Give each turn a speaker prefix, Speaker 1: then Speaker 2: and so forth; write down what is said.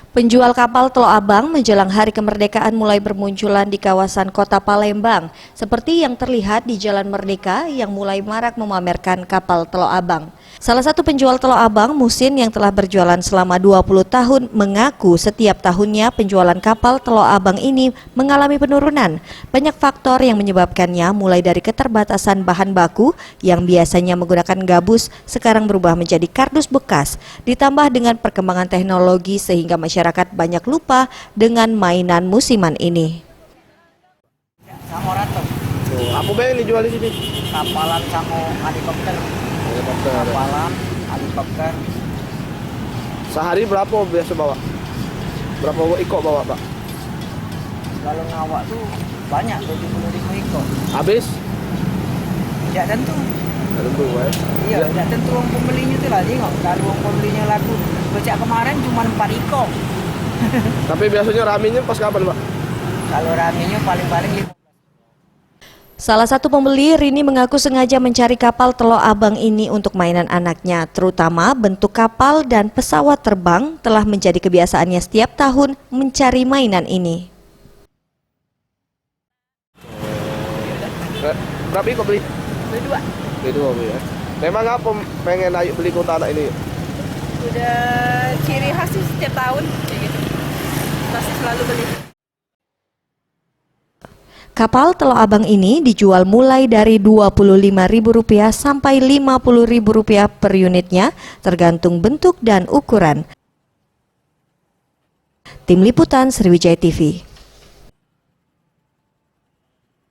Speaker 1: Penjual kapal Teluk Abang menjelang hari kemerdekaan mulai bermunculan di kawasan kota Palembang, seperti yang terlihat di Jalan Merdeka yang mulai marak memamerkan kapal Teluk Abang. Salah satu penjual Teluk Abang, Musin, yang telah berjualan selama 20 tahun, mengaku setiap tahunnya penjualan kapal Teluk Abang ini mengalami penurunan. Banyak faktor yang menyebabkannya, mulai dari keterbatasan bahan baku yang biasanya menggunakan gabus sekarang berubah menjadi kardus bekas, ditambah dengan perkembangan teknologi sehingga masyarakat banyak lupa dengan mainan musiman ini.
Speaker 2: Sama Rato.
Speaker 3: Tuh, apa yang dijual di sini?
Speaker 2: Kapalan sama helikopter. Kapalan, helikopter.
Speaker 3: Sehari berapa biasa bawa? Berapa ikut bawa, Pak?
Speaker 2: Kalau ngawak tuh banyak, 70.000 ikut.
Speaker 3: Habis?
Speaker 2: Tidak tentu.
Speaker 3: Tidak tentu,
Speaker 2: Iya, tidak tentu orang pembelinya tuh lah. Tengok, kalau orang pembelinya laku becak kemarin cuma 4 ikut.
Speaker 3: Tapi biasanya raminya pas kapan, Pak?
Speaker 2: Kalau raminya paling-paling 5.
Speaker 1: Salah satu pembeli, Rini, mengaku sengaja mencari kapal Teluk Abang ini untuk mainan anaknya, terutama bentuk kapal dan pesawat terbang telah menjadi kebiasaannya setiap tahun mencari mainan ini.
Speaker 3: Berapa ikut beli?
Speaker 2: Berdua.
Speaker 3: Beli dua, Bu, ya. Memang apa pengen ayo beli ke anak ini?
Speaker 4: Udah ciri khas sih setiap tahun kayak gitu. Pasti selalu beli.
Speaker 1: Kapal Teluk Abang ini dijual mulai dari Rp25.000 sampai Rp50.000 per unitnya, tergantung bentuk dan ukuran. Tim Liputan Sriwijaya TV.